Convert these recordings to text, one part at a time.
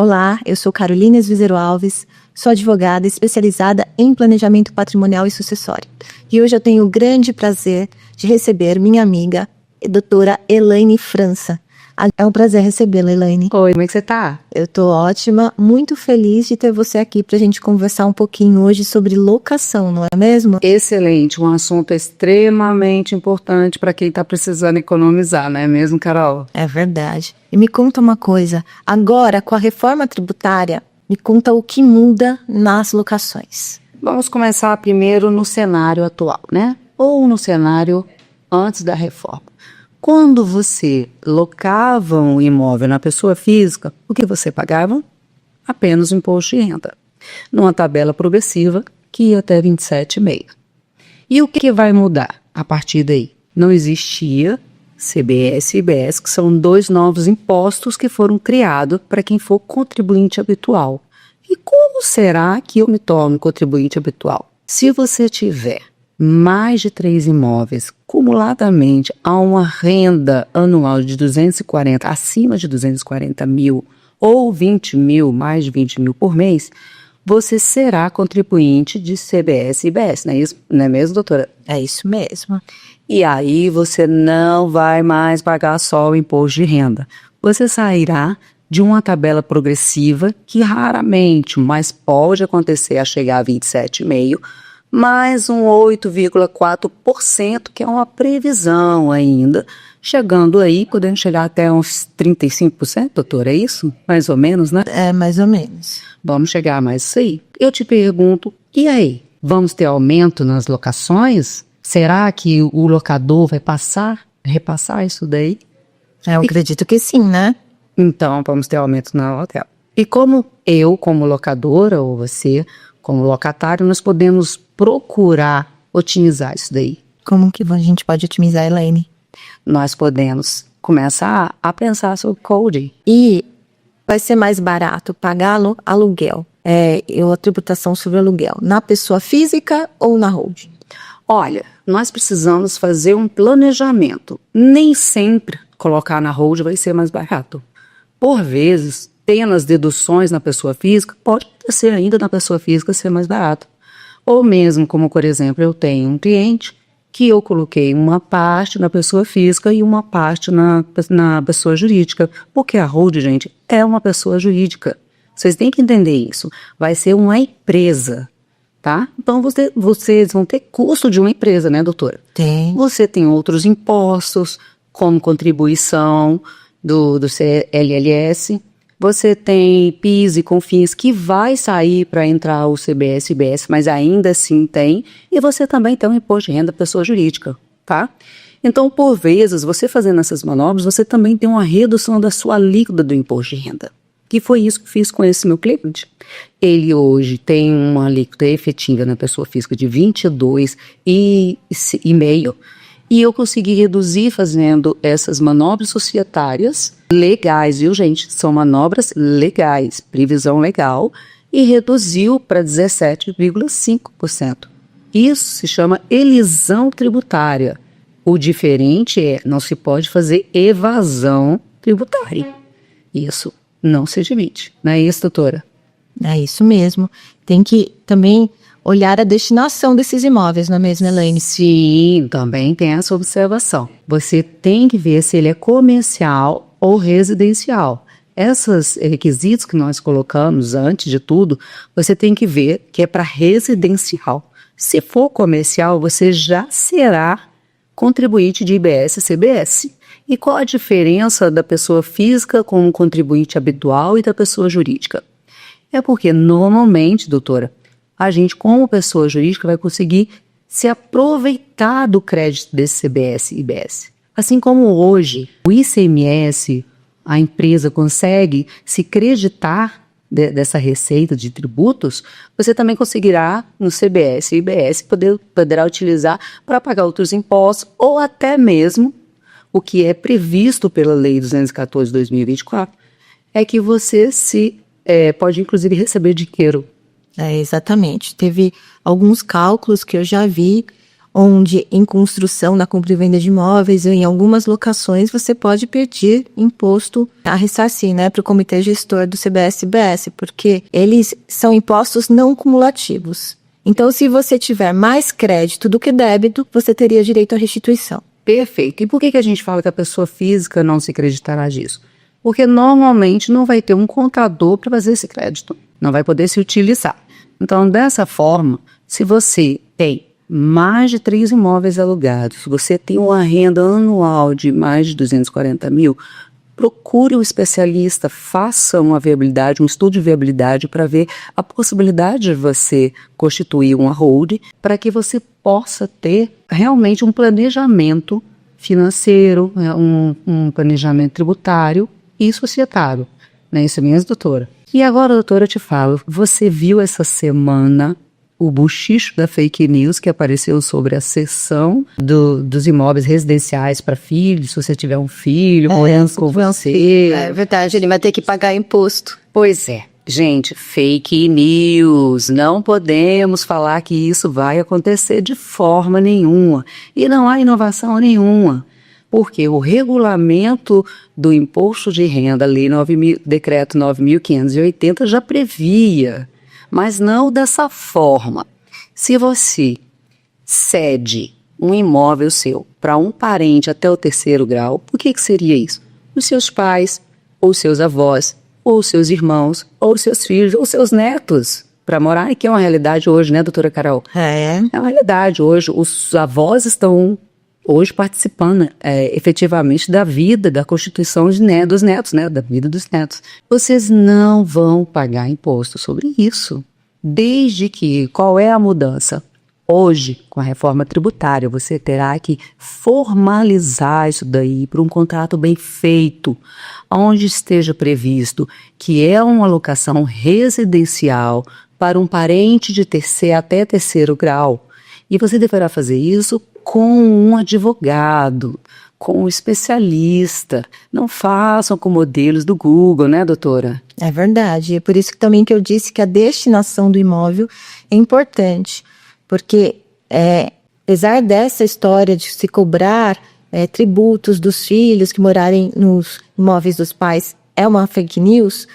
Olá, eu sou Carolina Esvizero Alves, sou advogada especializada em planejamento patrimonial e sucessório. E hoje eu tenho o grande prazer de receber minha amiga, a doutora Elaine França. É um prazer recebê-la, Elaine. Oi, como é que você tá? Eu tô ótima, muito feliz de ter você aqui pra gente conversar um pouquinho hoje sobre locação, não é mesmo? Excelente, um assunto extremamente importante para quem está precisando economizar, não é mesmo, Carol? É verdade. E me conta uma coisa, agora com a reforma tributária, me conta o que muda nas locações. Vamos começar primeiro no cenário atual, né? Ou no cenário antes da reforma. Quando você locava um imóvel na pessoa física, o que você pagava? Apenas o imposto de renda, numa tabela progressiva que ia até 27,5. E o que vai mudar a partir daí? Não existia CBS e IBS, que são dois novos impostos que foram criados para quem for contribuinte habitual. E como será que eu me torno contribuinte habitual? Se você tiver mais de 3 imóveis, cumuladamente a uma renda anual de 240, acima de 240 mil ou 20 mil, mais de 20 mil por mês, você será contribuinte de CBS e IBS, não é mesmo, doutora? É isso mesmo. E aí você não vai mais pagar só o imposto de renda. Você sairá de uma tabela progressiva que raramente, mas pode acontecer a chegar a 27,5%, mais um 8,4%, que é uma previsão ainda, chegando aí, podendo chegar até uns 35%, doutora, é isso? Mais ou menos, né? É, mais ou menos. Vamos chegar a mais isso aí. Eu te pergunto, e aí? Vamos ter aumento nas locações? Será que o locador vai repassar isso daí? Eu acredito que sim, né? Então, vamos ter aumento na hotel. E como eu, como locadora, ou você, como locatário, nós podemos procurar otimizar isso daí? Como que a gente pode otimizar, Elaine? Nós podemos começar a pensar sobre coding. E vai ser mais barato pagar aluguel, a tributação sobre aluguel, na pessoa física ou na holding? Olha, nós precisamos fazer um planejamento. Nem sempre colocar na holding vai ser mais barato. Por vezes, tendo as deduções na pessoa física, pode ser ainda na pessoa física ser mais barato. Ou mesmo, como por exemplo, eu tenho um cliente que eu coloquei uma parte na pessoa física e uma parte na pessoa jurídica. Porque a holding, gente, é uma pessoa jurídica. Vocês têm que entender isso. Vai ser uma empresa, tá? Então, vocês vão ter custo de uma empresa, né, doutora? Tem. Você tem outros impostos, como contribuição do CLLS. Você tem PIS e COFINS que vai sair para entrar o CBS e IBS, mas ainda assim tem. E você também tem o imposto de renda pessoa jurídica, tá? Então, por vezes, você fazendo essas manobras, você também tem uma redução da sua alíquota do imposto de renda. Que foi isso que fiz com esse meu cliente. Ele hoje tem uma alíquota efetiva na pessoa física de 22,5%. E eu consegui reduzir fazendo essas manobras societárias legais, viu, gente? São manobras legais, previsão legal, e reduziu para 17,5%. Isso se chama elisão tributária. O diferente é, não se pode fazer evasão tributária. Isso não se admite, não é isso, doutora? É isso mesmo. Tem que também olhar a destinação desses imóveis, não é mesmo, Elaine? Sim, também tem essa observação. Você tem que ver se ele é comercial ou residencial. Esses requisitos que nós colocamos antes de tudo, você tem que ver que é para residencial. Se for comercial, você já será contribuinte de IBS e CBS. E qual a diferença da pessoa física como contribuinte habitual e da pessoa jurídica? É porque normalmente, doutora, a gente, como pessoa jurídica, vai conseguir se aproveitar do crédito desse CBS e IBS. Assim como hoje, o ICMS, a empresa consegue se creditar dessa receita de tributos, você também conseguirá, no CBS e IBS, poderá utilizar para pagar outros impostos ou até mesmo o que é previsto pela Lei 214 de 2024, é que você pode, inclusive, receber dinheiro. Exatamente. Teve alguns cálculos que eu já vi onde em construção, na compra e venda de imóveis ou em algumas locações você pode pedir imposto a ressarcir, né, para o comitê gestor do CBS-BS, porque eles são impostos não cumulativos. Então, se você tiver mais crédito do que débito, você teria direito à restituição. Perfeito. E por que a gente fala que a pessoa física não se creditará disso? Porque normalmente não vai ter um contador para fazer esse crédito, não vai poder se utilizar. Então, dessa forma, se você tem mais de 3 imóveis alugados, se você tem uma renda anual de mais de 240 mil, procure um especialista, faça uma viabilidade, um estudo de viabilidade para ver a possibilidade de você constituir uma holding para que você possa ter realmente um planejamento financeiro, um planejamento tributário e societário. Não é isso mesmo, doutora? E agora, doutora, eu te falo, você viu essa semana o buchicho da fake news que apareceu sobre a cessão dos imóveis residenciais para filhos, se você tiver um filho morando com você. É verdade, ele vai ter que pagar imposto. Pois é. Gente, fake news, não podemos falar que isso vai acontecer de forma nenhuma. E não há inovação nenhuma. Porque o regulamento do imposto de renda, decreto 9.580, já previa, mas não dessa forma. Se você cede um imóvel seu para um parente até o 3º grau, por que seria isso? Os seus pais, ou seus avós, ou seus irmãos, ou seus filhos, ou seus netos, para morar, que é uma realidade hoje, né, doutora Carol? É uma realidade hoje. Os avós estão hoje participando efetivamente da vida, da constituição dos netos, né, da vida dos netos. Vocês não vão pagar imposto sobre isso. Desde que, qual é a mudança? Hoje, com a reforma tributária, você terá que formalizar isso daí para um contrato bem feito, onde esteja previsto que é uma alocação residencial para um parente de até 3º grau. E você deverá fazer isso com um advogado, com um especialista. Não façam com modelos do Google, né, doutora? É verdade. É por isso que também que eu disse que a destinação do imóvel é importante. Porque, apesar dessa história de se cobrar tributos dos filhos que morarem nos imóveis dos pais, é uma fake news,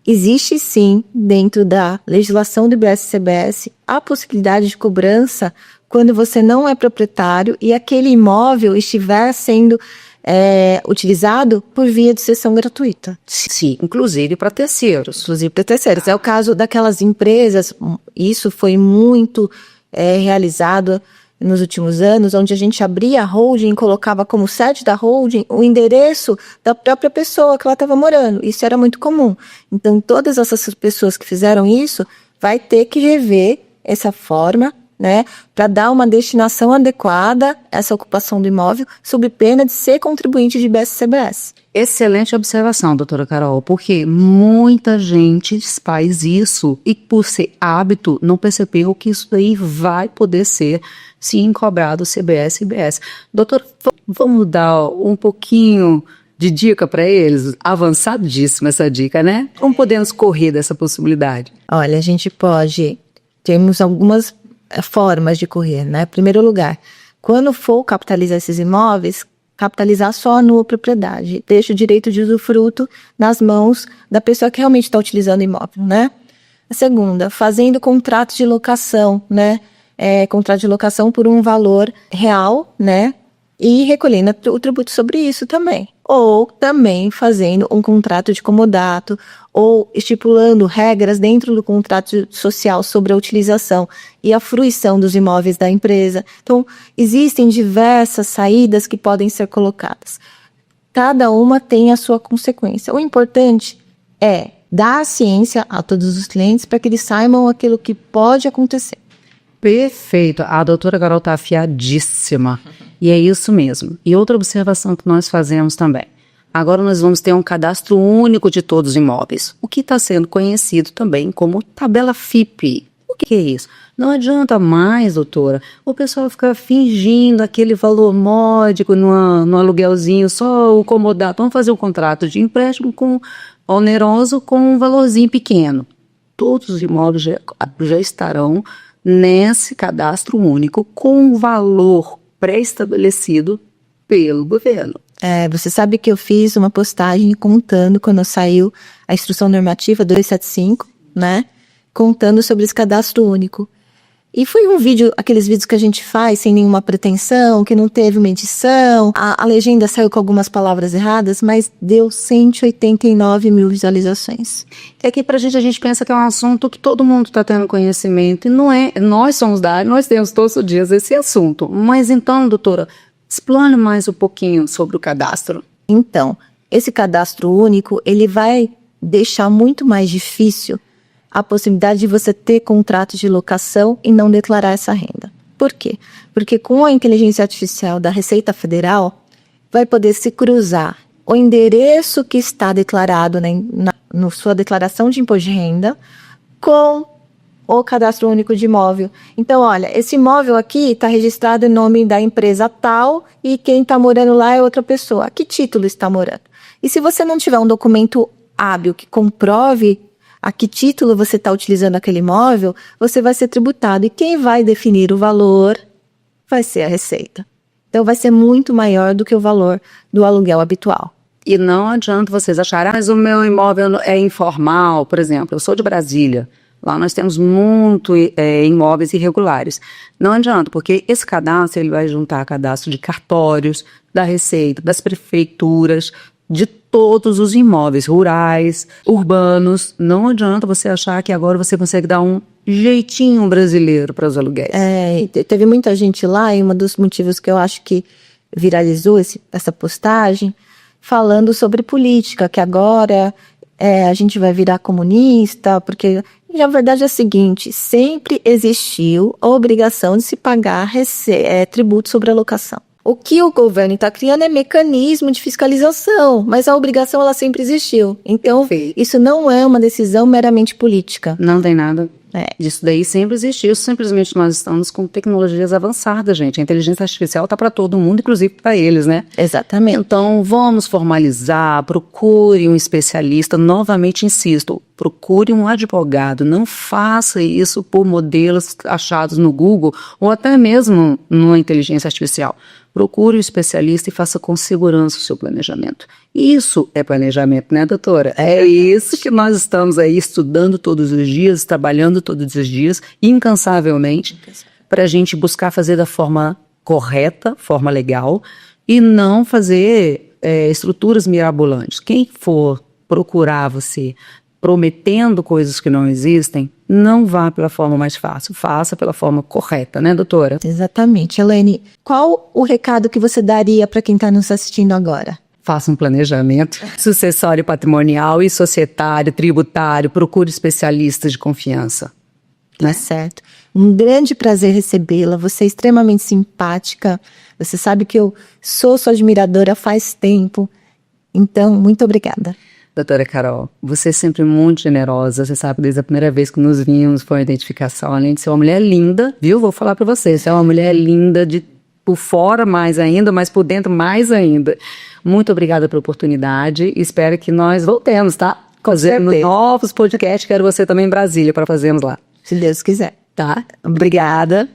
existe sim, dentro da legislação do IBS-CBS, a possibilidade de cobrança quando você não é proprietário e aquele imóvel estiver sendo utilizado por via de cessão gratuita. Sim, inclusive para terceiros. Inclusive para terceiros. É o caso daquelas empresas, isso foi muito realizado nos últimos anos, onde a gente abria a holding e colocava como sede da holding o endereço da própria pessoa que ela estava morando. Isso era muito comum. Então, todas essas pessoas que fizeram isso vai ter que rever essa forma, né, para dar uma destinação adequada a essa ocupação do imóvel, sob pena de ser contribuinte de IBS-CBS. Excelente observação, doutora Carol, porque muita gente faz isso e, por ser hábito, não percebeu que isso daí vai poder ser, sim, cobrado CBS e IBS. Doutora, vamos dar um pouquinho de dica para eles? Avançadíssima essa dica, né? Como podemos correr dessa possibilidade? Olha, a gente temos algumas formas de correr, né? Em primeiro lugar, quando for capitalizar esses imóveis, capitalizar só a nua propriedade, deixa o direito de usufruto nas mãos da pessoa que realmente está utilizando o imóvel, né? A segunda, fazendo contrato de locação, né? Contrato de locação por um valor real, né? E recolhendo o tributo sobre isso também. Ou também fazendo um contrato de comodato, ou estipulando regras dentro do contrato social sobre a utilização e a fruição dos imóveis da empresa. Então, existem diversas saídas que podem ser colocadas. Cada uma tem a sua consequência. O importante é dar ciência a todos os clientes para que eles saibam aquilo que pode acontecer. Perfeito. A doutora Carol está afiadíssima. E é isso mesmo. E outra observação que nós fazemos também. Agora nós vamos ter um cadastro único de todos os imóveis, o que está sendo conhecido também como tabela FIP. O que é isso? Não adianta mais, doutora, o pessoal ficar fingindo aquele valor módico no aluguelzinho, só o comodato. Vamos fazer um contrato de empréstimo oneroso com um valorzinho pequeno. Todos os imóveis já estarão nesse cadastro único com um valor pré-estabelecido pelo governo. Você sabe que eu fiz uma postagem contando quando saiu a Instrução Normativa 275, né? Contando sobre esse cadastro único. E foi um vídeo, aqueles vídeos que a gente faz sem nenhuma pretensão, que não teve uma edição, a legenda saiu com algumas palavras erradas, mas deu 189 mil visualizações. É que pra gente, a gente pensa que é um assunto que todo mundo está tendo conhecimento, e não é. Nós somos da área, nós temos todos os dias esse assunto. Mas então, doutora, explane mais um pouquinho sobre o cadastro. Então, esse cadastro único, ele vai deixar muito mais difícil a possibilidade de você ter contrato de locação e não declarar essa renda. Por quê? Porque com a inteligência artificial da Receita Federal, vai poder se cruzar o endereço que está declarado na sua declaração de imposto de renda com o cadastro único de imóvel. Então, olha, esse imóvel aqui está registrado em nome da empresa tal e quem está morando lá é outra pessoa. A que título está morando? E se você não tiver um documento hábil que comprove a que título você está utilizando aquele imóvel, você vai ser tributado. E quem vai definir o valor vai ser a Receita. Então, vai ser muito maior do que o valor do aluguel habitual. E não adianta vocês acharem, mas o meu imóvel é informal, por exemplo, eu sou de Brasília. Lá nós temos muito imóveis irregulares. Não adianta, porque esse cadastro ele vai juntar cadastro de cartórios, da Receita, das prefeituras, de todos os imóveis rurais, urbanos. Não adianta você achar que agora você consegue dar um jeitinho brasileiro para os aluguéis. Teve muita gente lá, e um dos motivos que eu acho que viralizou essa postagem, falando sobre política, que agora a gente vai virar comunista, porque na verdade é o seguinte, sempre existiu a obrigação de se pagar tributo sobre a locação. O que o governo está criando é mecanismo de fiscalização, mas a obrigação ela sempre existiu. Então, isso não é uma decisão meramente política. Não tem nada disso daí, sempre existiu. Simplesmente nós estamos com tecnologias avançadas, gente. A inteligência artificial está para todo mundo, inclusive para eles, né? Exatamente. Então, vamos formalizar, procure um especialista. Novamente insisto, procure um advogado. Não faça isso por modelos achados no Google ou até mesmo numa inteligência artificial. Procure um especialista e faça com segurança o seu planejamento. Isso é planejamento, né, doutora? É isso que nós estamos aí estudando todos os dias, trabalhando todos os dias, incansavelmente, para a gente buscar fazer da forma correta, forma legal, e não fazer estruturas mirabolantes. Quem for procurar você prometendo coisas que não existem, não vá pela forma mais fácil, faça pela forma correta, né, doutora? Exatamente. Elaine, qual o recado que você daria para quem está nos assistindo agora? Faça um planejamento sucessório patrimonial e societário, tributário, procure especialistas de confiança. Tá certo. Um grande prazer recebê-la, você é extremamente simpática, você sabe que eu sou sua admiradora faz tempo, então, muito obrigada. Doutora Carol, você é sempre muito generosa, você sabe, desde a primeira vez que nos vimos foi uma identificação, além de ser uma mulher linda, viu? Vou falar para você, você é uma mulher linda, por fora mais ainda, mas por dentro mais ainda. Muito obrigada pela oportunidade, espero que nós voltemos, tá? Fazendo novos podcasts, quero você também em Brasília para fazermos lá. Se Deus quiser. Tá? Obrigada.